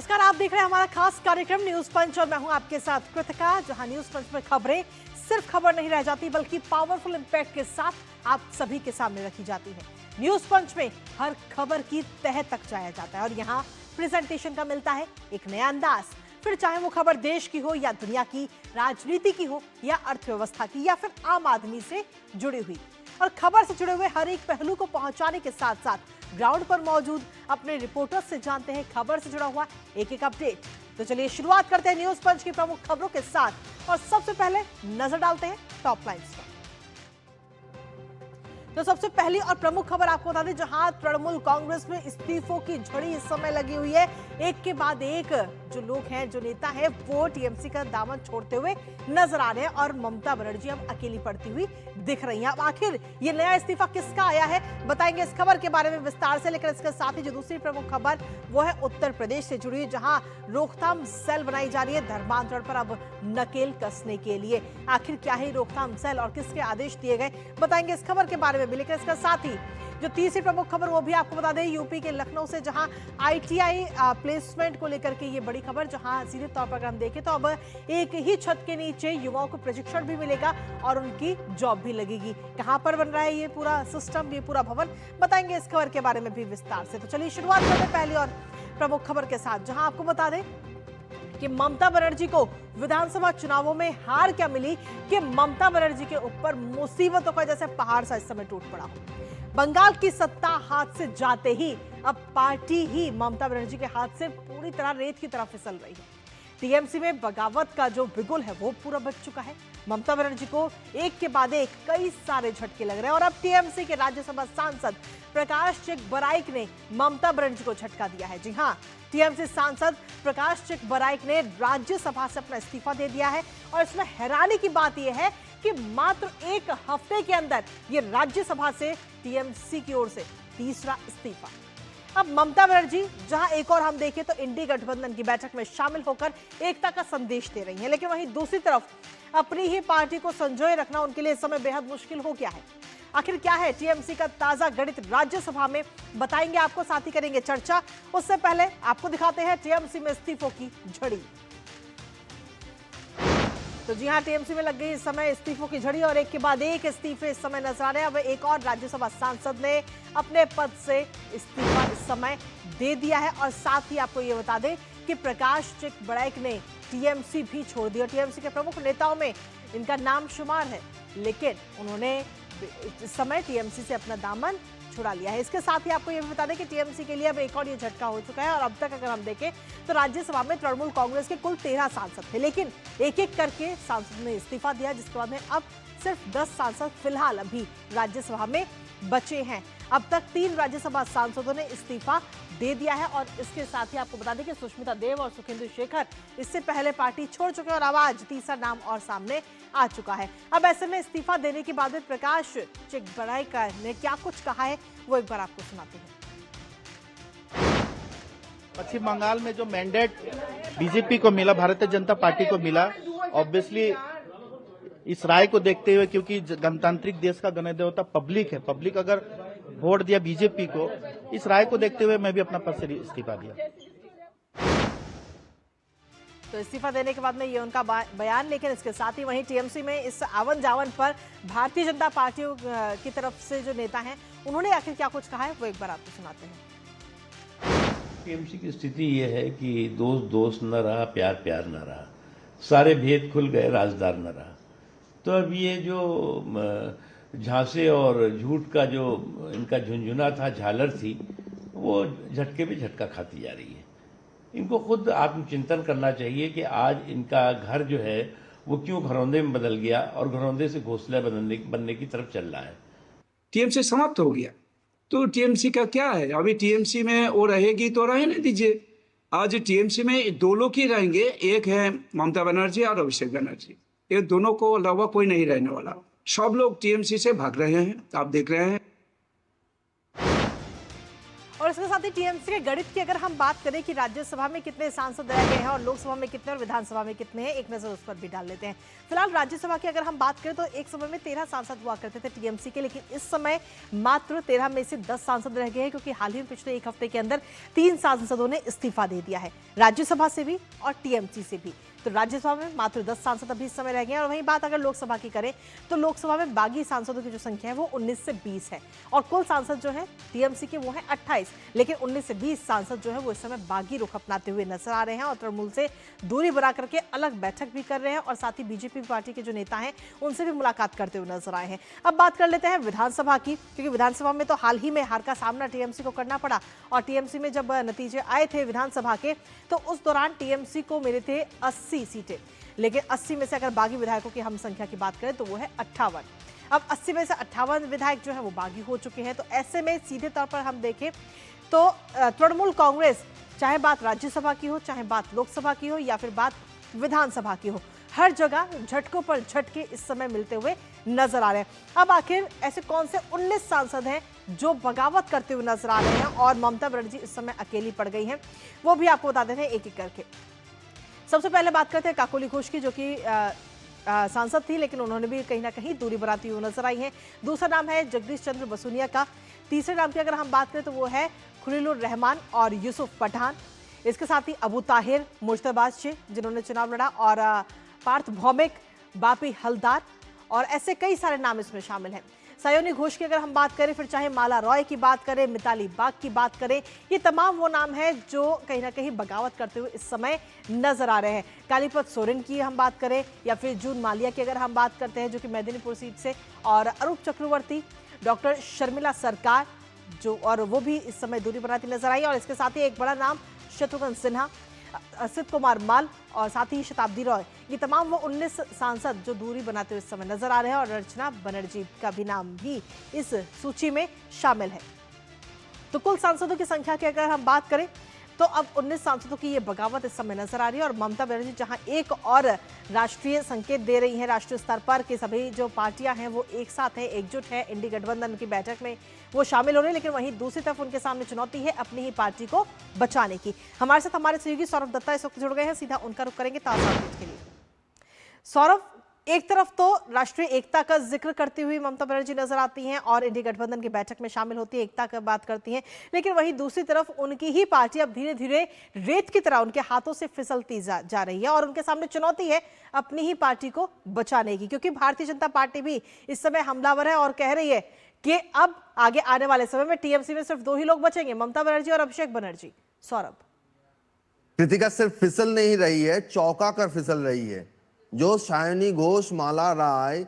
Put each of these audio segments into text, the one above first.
नमस्कार, आप देख रहे हैं हमारा खास कार्यक्रम न्यूज पंच और मैं हूं आपके साथ कृतिका। जहां न्यूज पंच में खबरें सिर्फ खबर नहीं रह जाती बल्कि पावरफुल इंपैक्ट के साथ आप सभी के सामने रखी जाती है। न्यूज पंच में हर खबर की तह तक जाया जाता है और यहाँ प्रेजेंटेशन का मिलता है एक नया अंदाज। फिर चाहे वो खबर देश की हो या दुनिया की, राजनीति की हो या अर्थव्यवस्था की या फिर आम आदमी से जुड़ी हुई, और खबर से जुड़े हुए हर एक पहलू को पहुंचाने के साथ साथ ग्राउंड पर मौजूद अपने रिपोर्टर्स से जानते हैं खबर से जुड़ा हुआ एक एक अपडेट। तो चलिए शुरुआत करते हैं न्यूज पंच की प्रमुख खबरों के साथ और सबसे पहले नजर डालते हैं टॉप लाइन्स पर। तो सबसे पहली और प्रमुख खबर आपको बता दें, जहां तृणमूल कांग्रेस में इस्तीफों की झड़ी इस समय लगी हुई है। एक के बाद एक जो लोग हैं, जो नेता हैं, वो टीएमसी का दामन छोड़ते हुए नजर आ रहे हैं और ममता बनर्जी अब अकेली पड़ती हुई दिख रही हैं। अब आखिर ये नया इस्तीफा किसका आया है, बताएंगे इस खबर के बारे में विस्तार से। लेकिन इसके साथ ही जो दूसरी प्रमुख खबर वो है उत्तर प्रदेश से जुड़ी, जहां रोकथाम सेल बनाई जा रही है धर्मांतरण पर अब नकेल कसने के लिए। आखिर क्या है रोकथाम सेल और किसके आदेश दिए गए, बताएंगे इस खबर के बारे में। लेकिन इसके साथ ही जो तीसरी प्रमुख खबर वो भी आपको बता दें, यूपी के लखनऊ से, जहां आईटीआई प्लेसमेंट को लेकर के ये बड़ी खबर, जहां सीधे तौर पर अगर हम देखें तो अब एक ही छत के नीचे युवाओं को प्रशिक्षण भी मिलेगा और उनकी जॉब भी लगेगी। कहां पर बन रहा है ये पूरा सिस्टम, ये पूरा भवन, बताएंगे इस खबर के बारे में भी विस्तार से। तो चलिए शुरुआत करते हैं पहली और प्रमुख खबर के साथ, जहां आपको बता दें कि ममता बनर्जी को विधानसभा चुनावों में हार क्या मिली कि ममता बनर्जी के ऊपर मुसीबतों का जैसे पहाड़ सा इस समय टूट पड़ा। बंगाल की सत्ता हाथ से जाते ही अब पार्टी ही ममता बनर्जी के हाथ से पूरी तरह रेत की तरह फिसल रही है। टीएमसी में बगावत का जो बिगुल है वो पूरा बच चुका है। ममता बनर्जी को एक के बाद एक कई सारे झटके लग रहे हैं और अब टीएमसी के राज्यसभा सांसद प्रकाश चिकबराइक ने ममता बनर्जी को झटका दिया है। जी हाँ, टीएमसी सांसद प्रकाश चिकबराइक ने राज्यसभा से अपना इस्तीफा दे दिया है और इसमें हैरानी की बात यह है कि मात्र एक हफ्ते के अंदर ये राज्यसभा से टीएमसी की ओर से तीसरा इस्तीफा। अब ममता बनर्जी जहां एक और हम देखें तो इंडी गठबंधन की बैठक में शामिल होकर एकता का संदेश दे रही हैं, लेकिन वहीं दूसरी तरफ अपनी ही पार्टी को संजोए रखना उनके लिए इस समय बेहद मुश्किल हो गया है। आखिर क्या है टीएमसी का ताजा गणित राज्यसभा में, बताएंगे आपको, साथ ही करेंगे चर्चा। उससे पहले आपको दिखाते हैं टीएमसी में इस्तीफों की झड़ी। तो जी हां, टीएमसी में लग गई इस समय इस्तीफों की झड़ी और एक के बाद एक इस्तीफे इस समय नजर आ रहे हैं। अब एक और राज्यसभा सांसद ने अपने पद से इस्तीफा इस समय दे दिया है और साथ ही आपको ये बता दें कि प्रकाश चिकबराइक ने टीएमसी भी छोड़ दिया। टीएमसी के प्रमुख नेताओं में इनका नाम शुमार है, लेकिन उन्होंने इस समय टीएमसी से अपना दामन छुड़ा लिया है। इसके साथ ही आपको ये भी बता दें कि टीएमसी के लिए अब एक और ये झटका हो चुका है और अब तक अगर हम देखें तो राज्यसभा में तृणमूल कांग्रेस के कुल 13 सांसद थे, लेकिन एक एक करके सांसद ने इस्तीफा दिया, जिसके बाद में अब सिर्फ 10 सांसद फिलहाल अभी राज्यसभा में बचे हैं। अब तक 3 राज्यसभा सांसदों ने इस्तीफा दे दिया है और इसके साथ ही आपको बता दें कि सुष्मिता देव और सुखेंदु शेखर इससे पहले पार्टी छोड़ चुके हैं और अब आज तीसरा नाम और सामने आ चुका है। अब ऐसे में इस्तीफा देने के बाद में प्रकाश चिकबराइक ने क्या कुछ कहा है वो एक बार आपको सुनाते हैं। पश्चिम बंगाल में जो मैंडेट बीजेपी को मिला, भारतीय जनता पार्टी को मिला, ऑब्वियसली इस राय को देखते हुए, क्योंकि गणतांत्रिक देश का गणदेवता पब्लिक है, पब्लिक अगर वोट दिया बीजेपी को, इस राय को देखते हुए मैं भी अपना पद से इस्तीफा दिया। तो इस्तीफा देने के बाद में ये उनका बयान। लेकिन इसके साथ ही वहीं टीएमसी में इस आवन जावन पर भारतीय जनता पार्टी की तरफ से जो नेता हैं उन्होंने आखिर क्या कुछ कहा है वो एक बार आपको सुनाते हैं। टीएमसी की स्थिति ये है कि दोस्त दोस्त न रहा, प्यार प्यार न रहा, सारे भेद खुल गए, राजदार न रहा। तो अब ये जो झांसे और झूठ का जो इनका झुंझुना था, झालर थी, वो झटके पे झटका खाती जा रही है। इनको खुद आत्मचिंतन करना चाहिए कि आज इनका घर जो है वो क्यों घरौंदे में बदल गया और घरौंदे से घोंसला बनने की तरफ चल रहा है। टीएमसी समाप्त हो गया तो टीएमसी का क्या है? अभी टीएमसी में वो रहेगी तो रहने दीजिए। आज टीएमसी में 2 लोग ही रहेंगे, एक है ममता बनर्जी और अभिषेक बनर्जी। ये दोनों को अलावा कोई नहीं रहने वाला। सब लोग टीएमसी से भाग रहे हैं, आप देख रहे हैं। और इसके साथ साथ ही टीएमसी के गणित की अगर हम बात करें कि राज्यसभा में कितने सांसद रह गए हैं और लोकसभा में कितने और विधानसभा में कितने हैं, एक नजर उस पर भी डाल लेते हैं। फिलहाल राज्यसभा की अगर हम बात करें तो एक समय में 13 सांसद हुआ करते थे टीएमसी के, लेकिन इस समय मात्र 13 में से 10 सांसद रह गए हैं, क्योंकि हाल ही में पिछले एक हफ्ते के अंदर 3 सांसदों ने इस्तीफा दे दिया है, राज्यसभा से भी और टीएमसी से भी। तो राज्यसभा में मात्र 10 सांसद अभी इस समय रह गए हैं। और वहीं बात अगर लोकसभा की करें तो लोकसभा में बागी सांसदों की जो संख्या है वो 19 से 20 है, और कुल सांसद जो है टीएमसी के वो है 28, लेकिन 19 से 20 सांसद जो है वो इस समय बागी रुख अपनाते हुए नजर आ रहे हैं और तृणमूल से दूरी बना करके अलग बैठक भी कर रहे हैं, और साथ ही बीजेपी पार्टी के जो नेता हैं उनसे भी मुलाकात करते हुए नजर आए हैं। अब बात कर लेते हैं विधानसभा की, क्योंकि विधानसभा में तो हाल ही में हार का सामना टीएमसी को करना पड़ा, और टीएमसी में जब नतीजे आए थे विधानसभा के तो उस दौरान टीएमसी को मिले थे 80 सीटें, लेकिन 80 में से अगर बागी विधायकों की हम संख्या की बात करें तो वो है 58। अब 80 में से 58 विधायक जो है वो बागी हो चुके हैं। तो ऐसे में सीधे तौर पर हम देखें तो तृणमूल कांग्रेस, चाहे बात राज्यसभा की हो, चाहे बात लोकसभा की हो, या फिर बात विधानसभा की हो, हर जगह झटकों पर झटके इस समय मिलते हुए नजर आ रहे हैं। अब आखिर ऐसे कौन से 19 सांसद हैं जो बगावत करते हुए नजर आ रहे हैं और ममता बनर्जी इस समय अकेली पड़ गई हैं, वो भी आपको बता देते हैं एक एक करके। सबसे पहले बात करते हैं काकोली घोष की, जो कि सांसद थी, लेकिन उन्होंने भी कहीं ना कहीं दूरी बनाती हुई नजर आई है। दूसरा नाम है जगदीश चंद्र बसुनिया का। तीसरे नाम की अगर हम बात करें तो वो है खुलीलुर रहमान और यूसुफ पठान। इसके साथ ही अबू ताहिर, मुश्तबा शेख जिन्होंने चुनाव लड़ा, और पार्थ भौमिक, बापी हलदार, और ऐसे कई सारे नाम इसमें शामिल हैं। सयोनी घोष की अगर हम बात करें, फिर चाहे माला रॉय की बात करें, मिताली बाग की बात करें, ये तमाम वो नाम हैं जो कहीं ना कहीं बगावत करते हुए इस समय नजर आ रहे हैं। कालीपत सोरेन की हम बात करें, या फिर जून मालिया की अगर हम बात करते हैं जो कि मेदिनीपुर सीट से, और अरूप चक्रवर्ती, डॉक्टर शर्मिला सरकार जो, और वो भी इस समय दूरी बनाती नजर आई। और इसके साथ ही एक बड़ा नाम शत्रुघ्न सिन्हा, असित कुमार माल, और साथ ही शताब्दी रॉय, ये तमाम वो 19 सांसद जो दूरी बनाते हुए इस समय नजर आ रहे हैं, और रचना बनर्जी का भी नाम भी इस सूची में शामिल है। तो कुल सांसदों की संख्या की अगर हम बात करें तो अब 19 सांसदों की ये बगावत इस समय नजर आ रही है, और ममता बनर्जी जहां एक और राष्ट्रीय संकेत दे रही हैं राष्ट्रीय स्तर पर कि सभी जो पार्टियां हैं वो एक साथ हैं, एकजुट है, इंडी गठबंधन की बैठक में वो शामिल हो रहे हैं, लेकिन वहीं दूसरी तरफ उनके सामने चुनौती है अपनी ही पार्टी को बचाने की। हमारे साथ हमारे सहयोगी सौरभ दत्ता इस वक्त जुड़ गए हैं, सीधा उनका रुख करेंगे ताजा अपडेट के लिए। सौरभ, एक तरफ तो राष्ट्रीय एकता का जिक्र करती हुई ममता बनर्जी नजर आती हैं और इंडी गठबंधन की बैठक में शामिल होती है, एकता की बात करती हैं, लेकिन वहीं दूसरी तरफ उनकी ही पार्टी अब धीरे धीरे रेत की तरह उनके हाथों से फिसलती जा रही है, और उनके सामने चुनौती है अपनी ही पार्टी को बचाने की, क्योंकि भारतीय जनता पार्टी भी इस समय हमलावर है और कह रही है कि अब आगे आने वाले समय में टीएमसी में सिर्फ 2 ही लोग बचेंगे, ममता बनर्जी और अभिषेक बनर्जी। सौरभ, कृतिका सिर्फ फिसल नहीं रही है, चौंका कर फिसल रही है। जो सायनी घोष, माला राय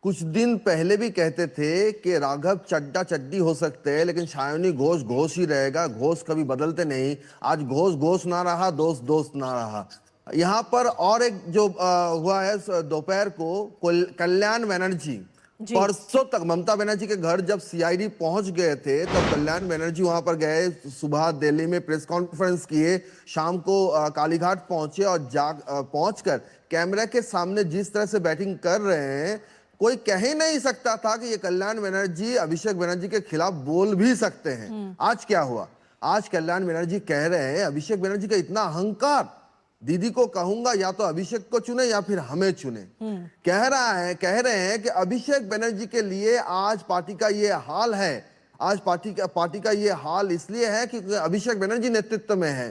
कुछ दिन पहले भी कहते थे कि राघव चड्डा चड्डी हो सकते हैं, लेकिन सायनी घोष घोष ही रहेगा, घोष कभी बदलते नहीं। आज घोष घोष ना रहा, दोस्त दोस्त ना रहा। यहाँ पर और एक जो हुआ है दोपहर को, कल्याण बनर्जी परसों तक ममता बनर्जी के घर जब सीआईडी पहुंच गए थे तब कल्याण बनर्जी वहां पर गए, सुबह दिल्ली में प्रेस कॉन्फ्रेंस किए, शाम को कालीघाट पहुंचे, और पहुंचकर कैमरा के सामने जिस तरह से बैटिंग कर रहे हैं, कोई कह ही नहीं सकता था कि ये कल्याण बनर्जी अभिषेक बनर्जी के खिलाफ बोल भी सकते हैं। आज क्या हुआ? आज कल्याण बनर्जी कह रहे हैं अभिषेक बनर्जी का इतना अहंकार, दीदी को कहूंगा या तो अभिषेक को चुने या फिर हमें चुने। कह रहे हैं कि अभिषेक बनर्जी के लिए आज पार्टी का ये हाल है। आज पार्टी का ये हाल इसलिए है क्योंकि अभिषेक बनर्जी नेतृत्व में है।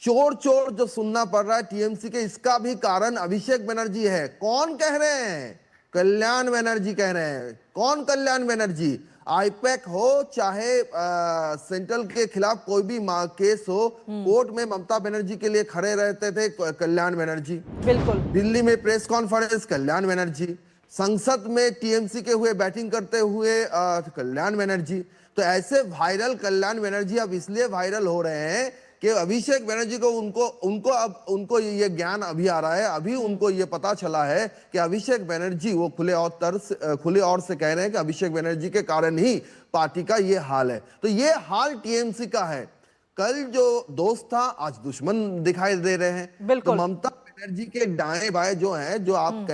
चोर चोर जो सुनना पड़ रहा है टीएमसी के, इसका भी कारण अभिषेक बनर्जी है। कौन कह रहे हैं? कल्याण बनर्जी कह रहे हैं। कौन कल्याण बनर्जी? आईपैक हो चाहे सेंट्रल के खिलाफ कोई भी केस हो, कोर्ट में ममता बनर्जी के लिए खड़े रहते थे कल्याण बनर्जी। बिल्कुल। दिल्ली में प्रेस कॉन्फ्रेंस कल्याण बनर्जी, संसद में टीएमसी के हुए बैटिंग करते हुए कल्याण बनर्जी। तो ऐसे वायरल कल्याण बनर्जी अब इसलिए वायरल हो रहे हैं कि अभिषेक बनर्जी को उनको ये ज्ञान अभी आ रहा है, अभी उनको ये पता चला है कि अभिषेक बनर्जी, वो खुले और से कह रहे हैं कि अभिषेक बनर्जी के कारण ही पार्टी का ये हाल है। तो ये हाल टीएमसी का है। कल जो दोस्त था आज दुश्मन दिखाई दे रहे हैं। तो ममता बनर्जी के दाएं बाएं जो है, जो आप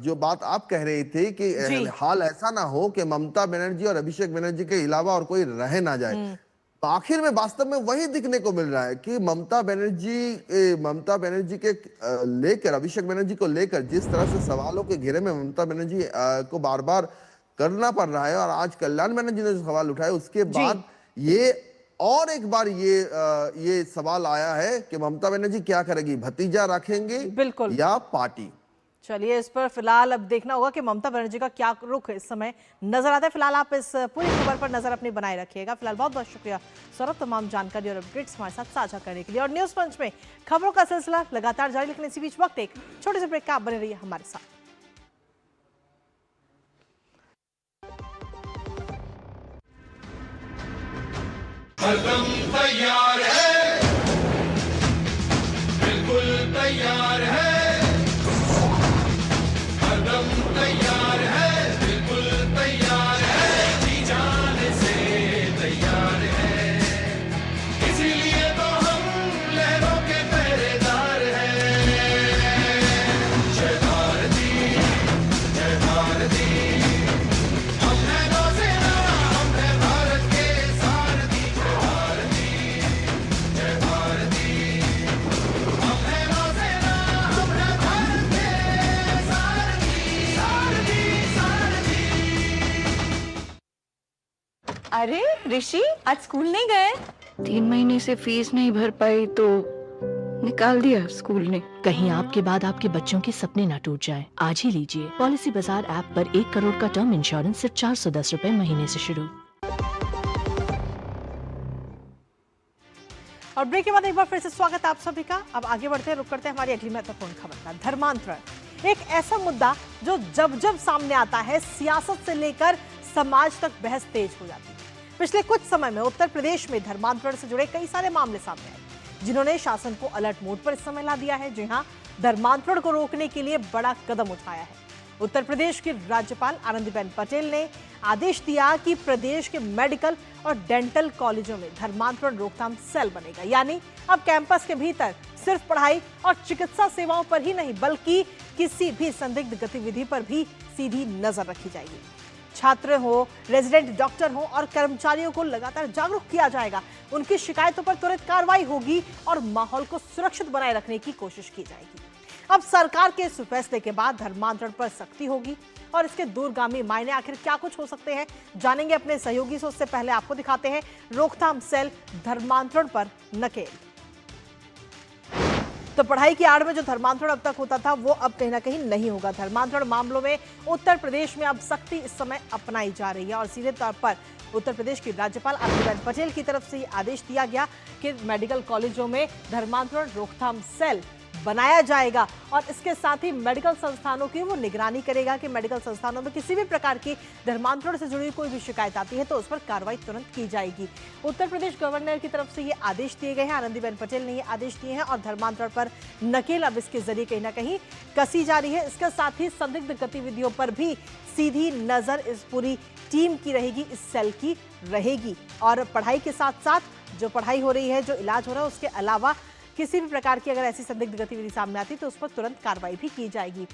जो बात आप कह रही थी कि हाल ऐसा ना हो कि ममता बनर्जी और अभिषेक बनर्जी के अलावा और कोई रह ना जाए। तो आखिर में वास्तव में वही दिखने को मिल रहा है कि ममता बनर्जी के लेकर, अभिषेक बनर्जी को लेकर जिस तरह से सवालों के घेरे में ममता बनर्जी को बार बार करना पड़ रहा है, और आज कल्याण बनर्जी ने जो सवाल उठाए उसके बाद ये और एक बार ये सवाल आया है कि ममता बनर्जी क्या करेगी, भतीजा रखेंगे बिल्कुल या पार्टी। चलिए, इस पर फिलहाल अब देखना होगा कि ममता बनर्जी का क्या रुख इस समय नजर आता है। फिलहाल आप इस पूरी खबर पर नजर अपनी बनाए रखिएगा। फिलहाल बहुत बहुत शुक्रिया सौरभ, तमाम जानकारी और अपडेट्स हमारे साथ साझा करने के लिए। और न्यूज पंच में खबरों का सिलसिला लगातार जारी, लेकिन इसी बीच वक्त एक छोटे से ब्रेक का, आप बने रहिए हमारे साथ। तैयार है, बिल्कुल तैयार है, तैयार है, बिल्कुल तैयार है, जी जाने से तैयार है, इसीलिए तो हम लहरों के पहरेदार हैं। जय भारती, जय भारती, हम हैं नौसेना, हम हैं भारत के सारथी। जय भारती, जय भारती, हम हैं नौसेना, हम हैं भारत के सारथी, सारथी, सारथी। अरे ऋषि, आज स्कूल नहीं गए? 3 महीने से फीस नहीं भर पाई तो निकाल दिया स्कूल ने। कहीं आपके बाद आपके बच्चों के सपने न टूट जाए। आज ही लीजिए पॉलिसी बाजार ऐप पर 1 करोड़ का टर्म इंश्योरेंस सिर्फ 410 रुपए महीने से शुरू। और ब्रेक के बाद एक बार फिर से स्वागत आप सभी का। अब आगे बढ़ते हैं, रुक करते हैं हमारी अगली महत्वपूर्ण खबर का। धर्मांतरण एक ऐसा मुद्दा जो जब जब सामने आता है, सियासत से लेकर समाज तक बहस तेज हो जाती है। पिछले कुछ समय में उत्तर प्रदेश में धर्मांतरण से जुड़े कई सारे मामले सामने आए, जिन्होंने शासन को अलर्ट मोड पर इस समय ला दिया है। जी हां, धर्मांतरण को रोकने के लिए बड़ा कदम उठाया है। उत्तर प्रदेश की राज्यपाल आनंदीबेन पटेल ने आदेश दिया कि प्रदेश के मेडिकल और डेंटल कॉलेजों में धर्मांतरण रोकथाम सेल बनेगा। यानी अब कैंपस के भीतर सिर्फ पढ़ाई और चिकित्सा सेवाओं पर ही नहीं, बल्कि किसी भी संदिग्ध गतिविधि पर भी सीधी नजर रखी जाएगी। छात्र हो, रेजिडेंट डॉक्टर हो और कर्मचारियों को लगातार जागरूक किया जाएगा। उनकी शिकायतों पर तुरंत कार्रवाई होगी और माहौल को सुरक्षित बनाए रखने की कोशिश की जाएगी। अब सरकार के इस फैसले के बाद धर्मांतरण पर सख्ती होगी और इसके दूरगामी मायने आखिर क्या कुछ हो सकते हैं, जानेंगे अपने सहयोगी से। उससे पहले आपको दिखाते हैं रोकथाम सेल धर्मांतरण पर नकेल। तो पढ़ाई की आड़ में जो धर्मांतरण अब तक होता था, वो अब कहीं ना कहीं नहीं होगा। धर्मांतरण मामलों में उत्तर प्रदेश में अब सख्ती इस समय अपनाई जा रही है और सीधे तौर पर उत्तर प्रदेश की राज्यपाल आनंदीबेन पटेल की तरफ से आदेश दिया गया कि मेडिकल कॉलेजों में धर्मांतरण रोकथाम सेल बनाया जाएगा और इसके साथ ही मेडिकल संस्थानों की वो निगरानी करेगा कि मेडिकल संस्थानों में किसी भी प्रकार की धर्मांतरण से जुड़ी कोई भी शिकायत आती है तो उस पर कार्रवाई तुरंत की जाएगी। उत्तर प्रदेश गवर्नर की तरफ से ये आदेश दिए गए हैं, आनंदीबेन पटेल ने ये आदेश दिए हैं और धर्मांतरण पर नकेल अब इसके जरिए कहीं ना कहीं कसी जा रही है। इसके साथ ही संदिग्ध गतिविधियों पर भी सीधी नजर इस पूरी टीम की रहेगी, इस सेल की रहेगी। और पढ़ाई के साथ साथ जो पढ़ाई हो रही है, जो इलाज हो रहा है, उसके अलावा किसी भी प्रकार की अगर ऐसी संदिग्ध गतिविधि सामने आती है तो उस पर तुरंत कार्रवाई भी की जाएगी।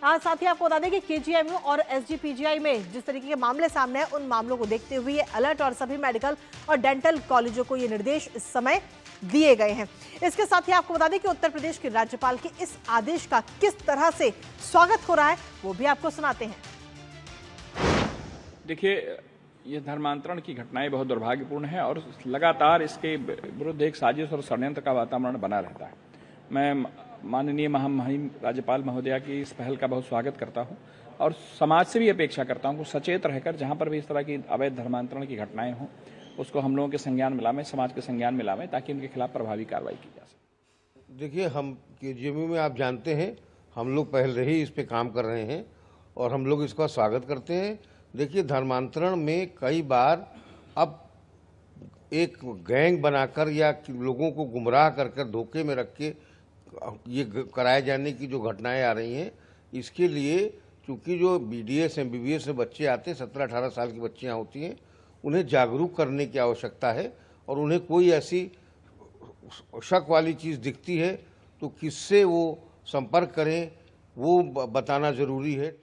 साथ ही आपको बता दें कि केजीएमयू और एसजीपीजीआई में जिस तरीके के मामले सामने हैं, उन मामलों को देखते हुए अलर्ट और सभी मेडिकल और डेंटल कॉलेजों को ये निर्देश इस समय दिए गए हैं। इसके साथ ही आपको बता दें कि उत्तर प्रदेश के राज्यपाल के इस आदेश का किस तरह से स्वागत हो रहा है, वो भी आपको सुनाते हैं। देखिए, ये धर्मांतरण की घटनाएं बहुत दुर्भाग्यपूर्ण है और लगातार इसके विरुद्ध एक साजिश और षड्यंत्र का वातावरण बना रहता है। मैं माननीय महामहिम राज्यपाल महोदया की इस पहल का बहुत स्वागत करता हूं और समाज से भी अपेक्षा करता हूं कि सचेत रहकर जहां पर भी इस तरह की अवैध धर्मांतरण की घटनाएं हों उसको हम लोगों के संज्ञान में लावें, समाज के संज्ञान में लावें, ताकि उनके खिलाफ प्रभावी कार्रवाई की जा सके। देखिए, हम केजीएमयू में आप जानते हैं हम लोग पहले ही इस पे काम कर रहे हैं और हम लोग इसका स्वागत करते हैं। देखिए, धर्मांतरण में कई बार अब एक गैंग बनाकर या लोगों को गुमराह कर धोखे में रख के ये कराए जाने की जो घटनाएं आ रही हैं, इसके लिए चूंकि जो बीडीएस एमबीबीएस से बच्चे आते हैं, 17-18 साल की बच्चियां होती हैं, उन्हें जागरूक करने की आवश्यकता है और उन्हें कोई ऐसी शक वाली चीज़ दिखती है तो किससे वो संपर्क करें, वो बताना ज़रूरी है।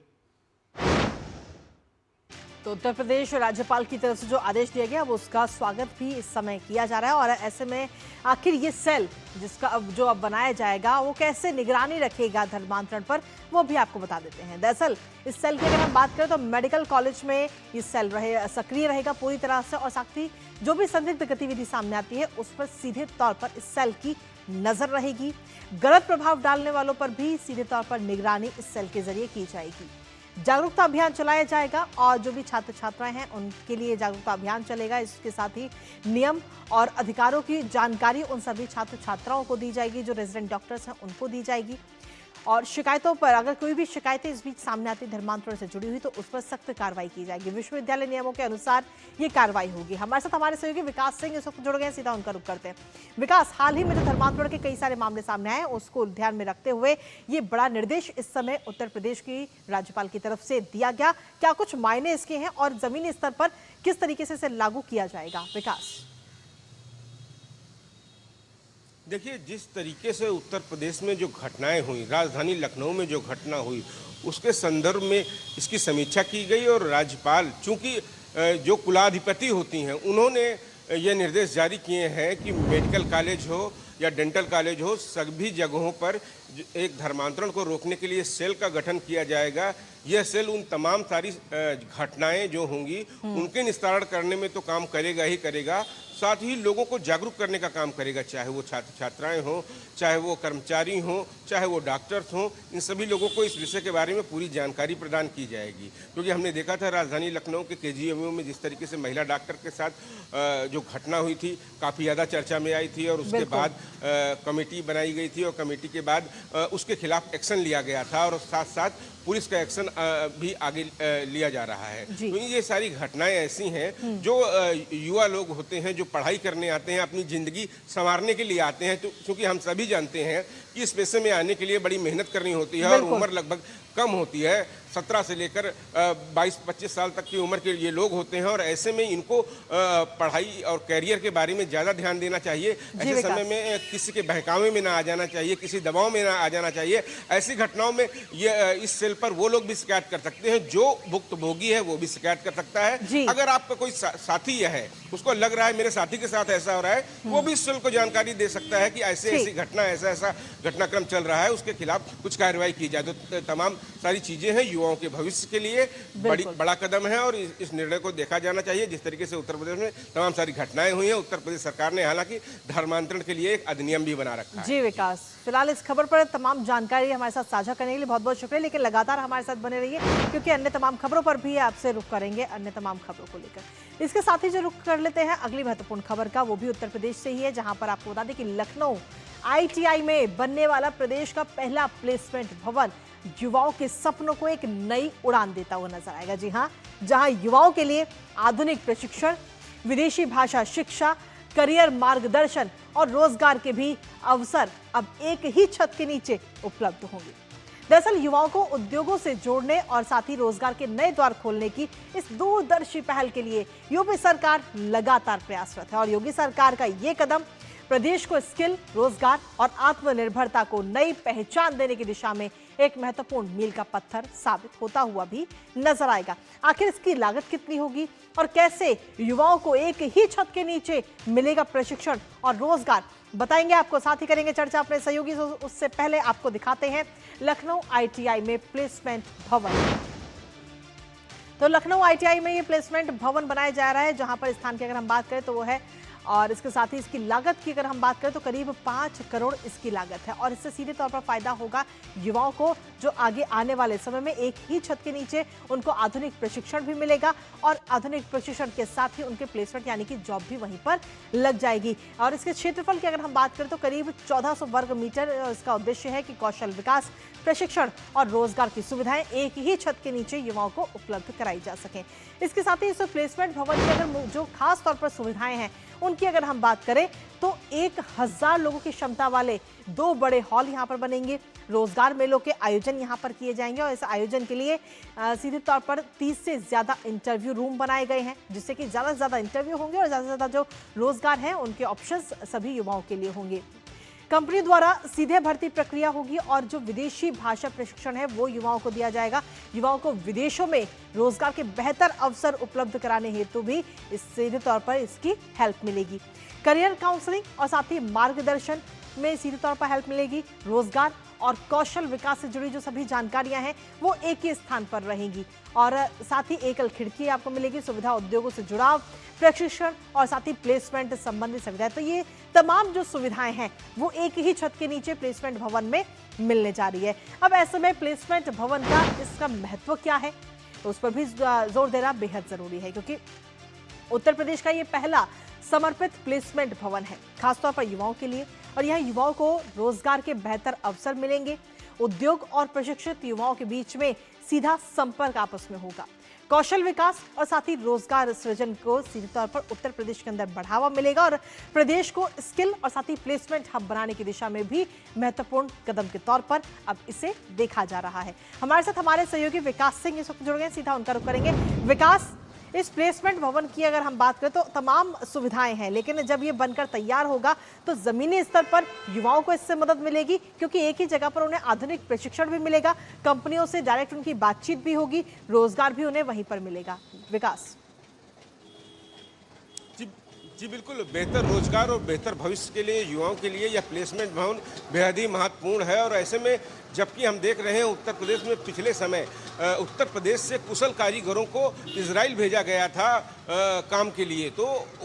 तो उत्तर प्रदेश राज्यपाल की तरफ से जो आदेश दिया गया वो उसका स्वागत भी इस समय किया जा रहा है। और ऐसे में आखिर ये सेल जिसका अब बनाया जाएगा वो कैसे निगरानी रखेगा धर्मांतरण पर, वो भी आपको बता देते हैं। दरअसल इस सेल की अगर हम बात करें तो मेडिकल कॉलेज में ये सेल सक्रिय रहेगा पूरी तरह से, और साथ ही जो भी संदिग्ध गतिविधि सामने आती है उस पर सीधे तौर पर इस सेल की नजर रहेगी। गलत प्रभाव डालने वालों पर भी सीधे तौर पर निगरानी इस सेल के जरिए की जाएगी। जागरूकता अभियान चलाया जाएगा और जो भी छात्र छात्राएं हैं उनके लिए जागरूकता अभियान चलेगा। इसके साथ ही नियम और अधिकारों की जानकारी उन सभी छात्र छात्राओं को दी जाएगी जो रेजिडेंट डॉक्टर्स हैं उनको दी जाएगी। और शिकायतों पर अगर कोई भी शिकायतें इस बीच सामने आती धर्मांतरण से जुड़ी हुई तो उस पर सख्त कार्रवाई की जाएगी। विश्वविद्यालय नियमों के अनुसार ये कार्रवाई होगी। हमारे साथ हमारे सहयोगी विकास सिंह इस वक्त जुड़ गए हैं, सीधा उनका रुख करते हैं। विकास, हाल ही में जो धर्मांतरण के कई सारे मामले सामने आए उसको ध्यान में रखते हुए ये बड़ा निर्देश इस समय उत्तर प्रदेश की राज्यपाल की तरफ से दिया गया, क्या कुछ मायने इसके हैं और जमीनी स्तर पर किस तरीके से इसे लागू किया जाएगा? विकास, देखिए, जिस तरीके से उत्तर प्रदेश में जो घटनाएं हुई, राजधानी लखनऊ में जो घटना हुई, उसके संदर्भ में इसकी समीक्षा की गई। और राज्यपाल, चूंकि जो कुलाधिपति होती हैं, उन्होंने ये निर्देश जारी किए हैं कि मेडिकल कॉलेज हो या डेंटल कॉलेज हो, सभी जगहों पर एक धर्मांतरण को रोकने के लिए सेल का गठन किया जाएगा। यह सेल उन तमाम सारी घटनाएं जो होंगी उनके निस्तारण करने में तो काम करेगा ही करेगा, साथ ही लोगों को जागरूक करने का काम करेगा, चाहे वो छात्र छात्राएं हों, चाहे वो कर्मचारी हों, चाहे वो डॉक्टर्स हों। इन सभी लोगों को इस विषय के बारे में पूरी जानकारी प्रदान की जाएगी। क्योंकि हमने देखा था राजधानी लखनऊ के KGMU में जिस तरीके से महिला डॉक्टर के साथ जो घटना हुई थी, काफ़ी ज़्यादा चर्चा में आई थी। और उसके बाद कमेटी बनाई गई थी और कमेटी के बाद उसके खिलाफ एक्शन लिया गया था और साथ साथ पुलिस का एक्शन भी आगे लिया जा रहा है। तो ये सारी घटनाएं ऐसी हैं जो युवा लोग होते हैं जो पढ़ाई करने आते हैं, अपनी ज़िंदगी संवारने के लिए आते हैं। तो क्योंकि हम सभी जानते हैं कि इस पेशे में आने के लिए बड़ी मेहनत करनी होती है और उम्र लगभग कम होती है। 17 से लेकर 22-25 साल तक की उम्र के ये लोग होते हैं और ऐसे में इनको पढ़ाई और कैरियर के बारे में ज़्यादा ध्यान देना चाहिए। ऐसे समय में किसी के बहकावे में ना आ जाना चाहिए, किसी दबाव में ना आ जाना चाहिए। ऐसी घटनाओं में ये इस सेल पर वो लोग भी शिकायत कर सकते हैं, जो भुक्तभोगी है वो भी शिकायत कर सकता है। अगर आपका कोई साथी है, उसको लग रहा है मेरे साथी के साथ ऐसा हो रहा है, वो भी इस सेल को जानकारी दे सकता है कि ऐसी घटना, ऐसा घटनाक्रम चल रहा है, उसके खिलाफ कुछ कार्रवाई की जाए। तो तमाम सारी चीजें हैं, युवाओं के भविष्य के लिए बड़ा कदम है और इस निर्णय को देखा जाना चाहिए। जिस तरीके से उत्तर प्रदेश में तमाम सारी घटनाएं हुई हैं, उत्तर प्रदेश सरकार ने हालांकि धर्मांतरण के लिए एक अधिनियम भी बना रखा है। जी विकास, फिलहाल इस खबर पर तमाम जानकारी हमारे साथ साझा करने के लिए बहुत बहुत शुक्रिया। लेकिन लगातार हमारे साथ बने रहिए क्योंकि अन्य तमाम खबरों पर भी आपसे रुख करेंगे, अन्य तमाम खबरों को लेकर। इसके साथ ही जो रुख कर लेते हैं अगली महत्वपूर्ण खबर का, वो भी उत्तर प्रदेश से ही है, जहां पर आपको बता दें कि लखनऊ ITI में बनने वाला प्रदेश का पहला प्लेसमेंट भवन युवाओं के सपनों को एक नई उड़ान देता हुआ नजर आएगा। जी हां, जहां युवाओं के लिए आधुनिक प्रशिक्षण, विदेशी भाषा शिक्षा, करियर मार्गदर्शन और रोजगार के भी अवसर अब एक ही छत के नीचे उपलब्ध होंगे। दरअसल युवाओं को उद्योगों से जोड़ने और साथ ही रोजगार के नए द्वार खोलने की इस दूरदर्शी पहल के लिए यूपी सरकार लगातार प्रयासरत है और योगी सरकार का ये कदम प्रदेश को स्किल, रोजगार और आत्मनिर्भरता को नई पहचान देने की दिशा में एक महत्वपूर्ण मील का पत्थर साबित होता हुआ भी नजर आएगा। आखिर इसकी लागत कितनी होगी और कैसे युवाओं को एक ही छत के नीचे मिलेगा प्रशिक्षण और रोजगार, बताएंगे आपको, साथ ही करेंगे चर्चा अपने सहयोगी से। उससे पहले आपको दिखाते हैं लखनऊ ITI में प्लेसमेंट भवन। तो लखनऊ ITI में ये प्लेसमेंट भवन बनाया जा रहा है, जहां पर स्थान की अगर हम बात करें तो वो है, और इसके साथ ही इसकी लागत की अगर हम बात करें तो करीब 5 करोड़ इसकी लागत है। और इससे सीधे तौर पर फायदा होगा युवाओं को, जो आगे आने वाले समय में एक ही छत के नीचे उनको आधुनिक प्रशिक्षण भी मिलेगा और आधुनिक प्रशिक्षण के साथ ही उनके प्लेसमेंट यानी कि जॉब भी वहीं पर लग जाएगी। और इसके क्षेत्रफल की अगर हम बात करें तो करीब 1400 वर्ग मीटर इसका उद्देश्य है कि कौशल विकास, प्रशिक्षण और रोजगार की सुविधाएं एक ही छत के नीचे युवाओं को उपलब्ध कराई जा सकें। इसके साथ ही इस प्लेसमेंट भवन की अगर जो खास तौर पर सुविधाएं हैं उनकी अगर हम बात करें तो 1000 लोगों की क्षमता वाले 2 बड़े हॉल यहां पर बनेंगे। रोजगार मेलों के आयोजन यहां पर किए जाएंगे और इस आयोजन के लिए सीधे तौर पर 30 से ज्यादा इंटरव्यू रूम बनाए गए हैं, जिससे कि ज्यादा से ज्यादा इंटरव्यू होंगे और ज्यादा से ज्यादा जो रोजगार है उनके ऑप्शंस सभी युवाओं के लिए होंगे। कंपनी द्वारा सीधे भर्ती प्रक्रिया होगी और जो विदेशी भाषा प्रशिक्षण है वो युवाओं को दिया जाएगा। युवाओं को विदेशों में रोजगार के बेहतर अवसर उपलब्ध कराने हेतु भी सीधे तौर पर इसकी हेल्प मिलेगी। करियर काउंसलिंग और साथ ही मार्गदर्शन में सीधे तौर पर हेल्प मिलेगी। रोजगार और कौशल विकास से जुड़ी जो सभी जानकारियां हैं वो एक ही स्थान पर रहेंगी और साथ ही एकल खिड़की आपको मिलेगी। सुविधा उद्योगों से जुड़ाव, प्रशिक्षण और साथ ही प्लेसमेंट संबंधी सुविधाएं, तो ये तमाम जो सुविधाएं हैं वो एक ही छत के नीचे प्लेसमेंट भवन में मिलने जा रही है। अब ऐसे में प्लेसमेंट भवन का इसका महत्व क्या है तो उस पर भी जोर देना बेहद जरूरी है, क्योंकि उत्तर प्रदेश का ये पहला समर्पित प्लेसमेंट भवन है खासतौर पर युवाओं के लिए, और यह युवाओं को रोजगार के बेहतर अवसर मिलेंगे। उद्योग और प्रशिक्षित युवाओं के बीच में सीधा संपर्क आपस में होगा। कौशल विकास और साथ ही रोजगार सृजन को सीधे तौर पर उत्तर प्रदेश के अंदर बढ़ावा मिलेगा और प्रदेश को स्किल और साथ ही प्लेसमेंट हब बनाने की दिशा में भी महत्वपूर्ण कदम के तौर पर अब इसे देखा जा रहा है। हमारे साथ हमारे सहयोगी विकास सिंह इस वक्त जुड़ गए, सीधा उनका रुख करेंगे। विकास, इस प्लेसमेंट भवन की अगर हम बात करें तो तमाम सुविधाएं हैं, लेकिन जब ये बनकर तैयार होगा तो जमीनी स्तर पर युवाओं को इससे मदद मिलेगी, क्योंकि एक ही जगह पर उन्हें आधुनिक प्रशिक्षण भी मिलेगा, कंपनियों से डायरेक्ट उनकी बातचीत भी होगी, रोजगार भी उन्हें वहीं पर मिलेगा। विकास जी बिल्कुल, बेहतर रोजगार और बेहतर भविष्य के लिए युवाओं के लिए यह प्लेसमेंट भवन बेहद ही महत्वपूर्ण है। और ऐसे में जबकि हम देख रहे हैं उत्तर प्रदेश में पिछले समय उत्तर प्रदेश से कुशल कारीगरों को इजराइल भेजा गया था काम के लिए, तो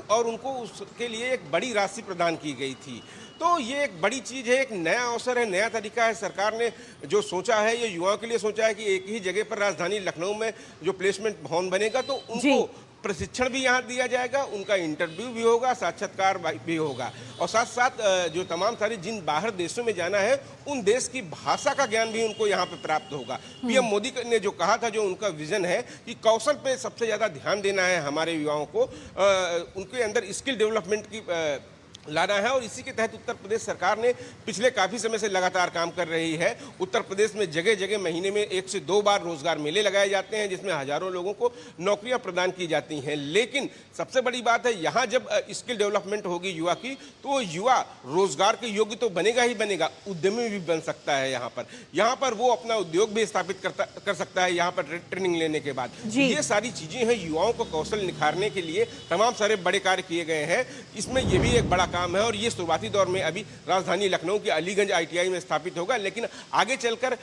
और उनको उसके लिए एक बड़ी राशि प्रदान की गई थी। तो ये एक बड़ी चीज़ है, एक नया अवसर है, नया तरीका है। सरकार ने जो सोचा है ये युवाओं के लिए सोचा है कि एक ही जगह पर राजधानी लखनऊ में जो प्लेसमेंट भवन बनेगा तो उनको प्रशिक्षण भी यहाँ दिया जाएगा, उनका इंटरव्यू भी होगा, साक्षात्कार भी होगा, और साथ साथ जो तमाम सारी जिन बाहर देशों में जाना है उन देश की भाषा का ज्ञान भी उनको यहाँ पे प्राप्त होगा। पीएम मोदी ने जो कहा था, जो उनका विजन है कि कौशल पे सबसे ज़्यादा ध्यान देना है हमारे युवाओं को, उनके अंदर स्किल डेवलपमेंट की लाना है, और इसी के तहत उत्तर प्रदेश सरकार ने पिछले काफ़ी समय से लगातार काम कर रही है। उत्तर प्रदेश में जगह जगह महीने में 1 से 2 बार रोजगार मेले लगाए जाते हैं, जिसमें हजारों लोगों को नौकरियां प्रदान की जाती हैं। लेकिन सबसे बड़ी बात है, यहाँ जब स्किल डेवलपमेंट होगी युवा की, तो युवा रोजगार के योग्य तो बनेगा ही बनेगा, उद्यमी भी बन सकता है। यहाँ पर वो अपना उद्योग भी स्थापित कर सकता है यहाँ पर ट्रेनिंग लेने के बाद। ये सारी चीजें हैं, युवाओं को कौशल निखारने के लिए तमाम सारे बड़े कार्य किए गए हैं। इसमें ये भी एक बड़ा काम है, और ये शुरुआती दौर में अभी राजधानी लखनऊ के अलीगंज ITI में स्थापित होगा, लेकिन आगे चलकर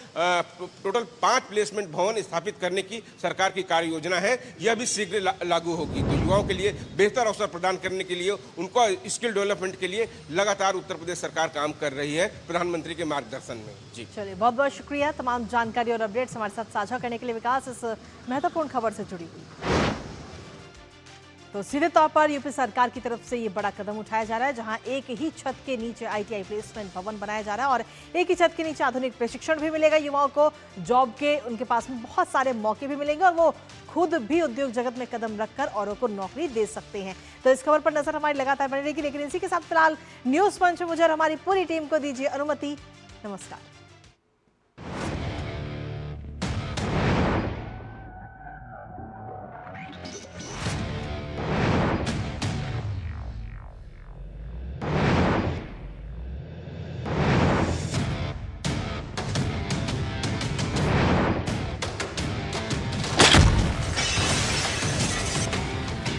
टोटल 5 प्लेसमेंट भवन स्थापित करने की सरकार की कार्य योजना है। यह भी शीघ्र लागू होगी। तो युवाओं के लिए बेहतर अवसर प्रदान करने के लिए, उनको स्किल डेवलपमेंट के लिए लगातार उत्तर प्रदेश सरकार काम कर रही है प्रधानमंत्री के मार्गदर्शन में। जी चलिए, बहुत बहुत शुक्रिया तमाम जानकारी और अपडेट्स हमारे साथ साझा करने के लिए विकास, इस महत्वपूर्ण खबर से जुड़ी हुई। तो सीधे तौर पर यूपी सरकार की तरफ से ये बड़ा कदम उठाया जा रहा है, जहां एक ही छत के नीचे ITI प्लेसमेंट भवन बनाया जा रहा है और एक ही छत के नीचे आधुनिक प्रशिक्षण भी मिलेगा युवाओं को। जॉब के उनके पास में बहुत सारे मौके भी मिलेंगे और वो खुद भी उद्योग जगत में कदम रखकर औरों को नौकरी दे सकते हैं। तो इस खबर पर नजर हमारी लगातार बनी रहेगी, लेकिन इसी के साथ फिलहाल न्यूज पंच में मुझे और हमारी पूरी टीम को दीजिए अनुमति। नमस्कार।